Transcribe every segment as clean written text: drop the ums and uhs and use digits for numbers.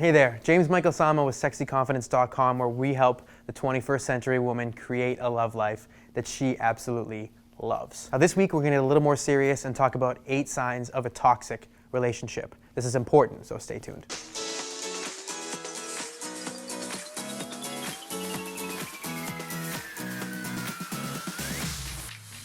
Hey there, James Michael Sama with sexyconfidence.com, where we help the 21st century woman create a love life that she absolutely loves. Now this week we're going to get a little more serious and talk about 8 signs of a toxic relationship. This is important, so stay tuned.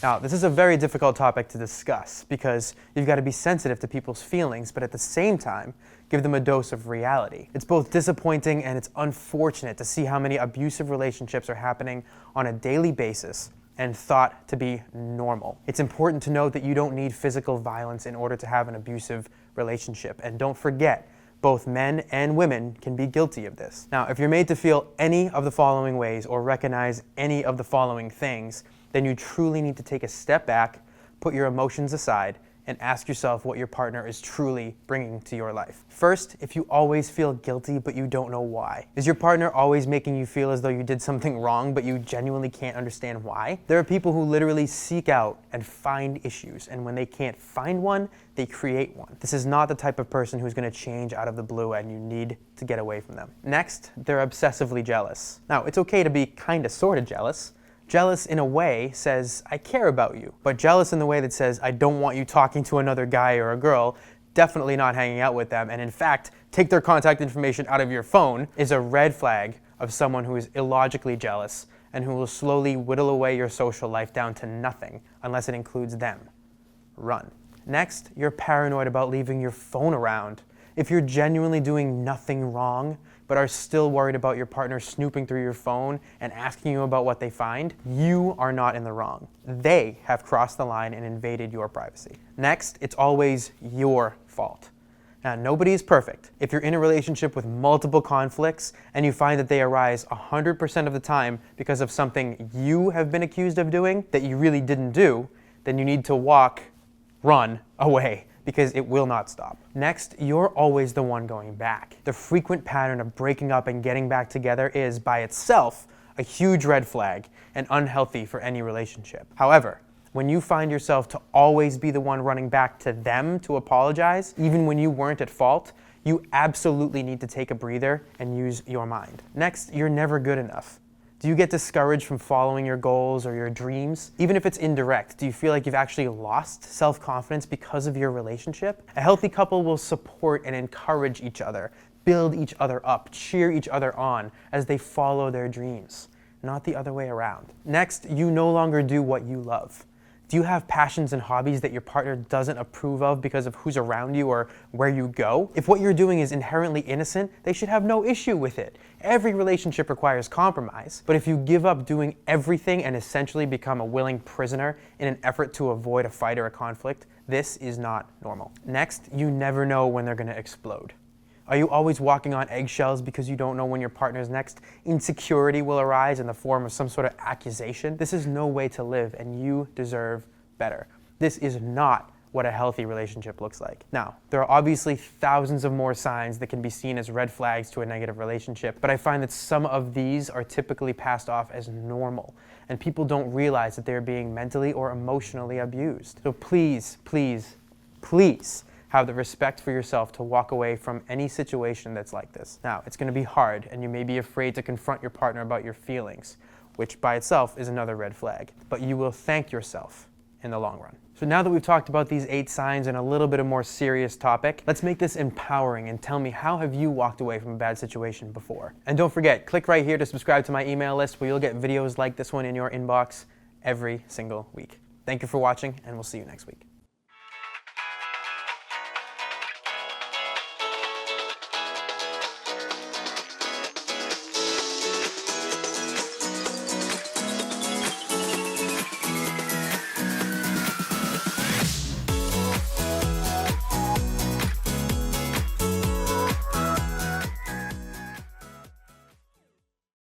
Now, this is a very difficult topic to discuss because you've got to be sensitive to people's feelings, but at the same time, give them a dose of reality. It's both disappointing and it's unfortunate to see how many abusive relationships are happening on a daily basis and thought to be normal. It's important to note that you don't need physical violence in order to have an abusive relationship. And don't forget, both men and women can be guilty of this. Now, if you're made to feel any of the following ways or recognize any of the following things, then you truly need to take a step back, put your emotions aside, and ask yourself what your partner is truly bringing to your life. First, if you always feel guilty but you don't know why. Is your partner always making you feel as though you did something wrong but you genuinely can't understand why? There are people who literally seek out and find issues, and when they can't find one, they create one. This is not the type of person who's going to change out of the blue, and you need to get away from them. Next, they're obsessively jealous. Now, it's okay to be kinda sorta jealous. Jealous in a way says, I care about you. But jealous in the way that says, I don't want you talking to another guy or a girl, definitely not hanging out with them, and in fact, take their contact information out of your phone, is a red flag of someone who is illogically jealous and who will slowly whittle away your social life down to nothing unless it includes them. Run. Next, you're paranoid about leaving your phone around. If you're genuinely doing nothing wrong, but are still worried about your partner snooping through your phone and asking you about what they find, you are not in the wrong. They have crossed the line and invaded your privacy. Next, it's always your fault. Now, nobody is perfect. If you're in a relationship with multiple conflicts and you find that they arise 100% of the time because of something you have been accused of doing that you really didn't do, then you need to run away, because it will not stop. Next, you're always the one going back. The frequent pattern of breaking up and getting back together is, by itself, a huge red flag and unhealthy for any relationship. However, when you find yourself to always be the one running back to them to apologize, even when you weren't at fault, you absolutely need to take a breather and use your mind. Next, you're never good enough. Do you get discouraged from following your goals or your dreams? Even if it's indirect, do you feel like you've actually lost self-confidence because of your relationship? A healthy couple will support and encourage each other, build each other up, cheer each other on as they follow their dreams, not the other way around. Next, you no longer do what you love. Do you have passions and hobbies that your partner doesn't approve of because of who's around you or where you go? If what you're doing is inherently innocent, they should have no issue with it. Every relationship requires compromise, but if you give up doing everything and essentially become a willing prisoner in an effort to avoid a fight or a conflict, this is not normal. Next, you never know when they're going to explode. Are you always walking on eggshells because you don't know when your partner's next insecurity will arise in the form of some sort of accusation? This is no way to live, and you deserve better. This is not what a healthy relationship looks like. Now, there are obviously thousands of more signs that can be seen as red flags to a negative relationship, but I find that some of these are typically passed off as normal, and people don't realize that they're being mentally or emotionally abused. So please, please, please, have the respect for yourself to walk away from any situation that's like this. Now, it's going to be hard, and you may be afraid to confront your partner about your feelings, which by itself is another red flag, but you will thank yourself in the long run. So now that we've talked about these 8 signs and a little bit of more serious topic, let's make this empowering and tell me, how have you walked away from a bad situation before? And don't forget, click right here to subscribe to my email list where you'll get videos like this one in your inbox every single week. Thank you for watching, and we'll see you next week.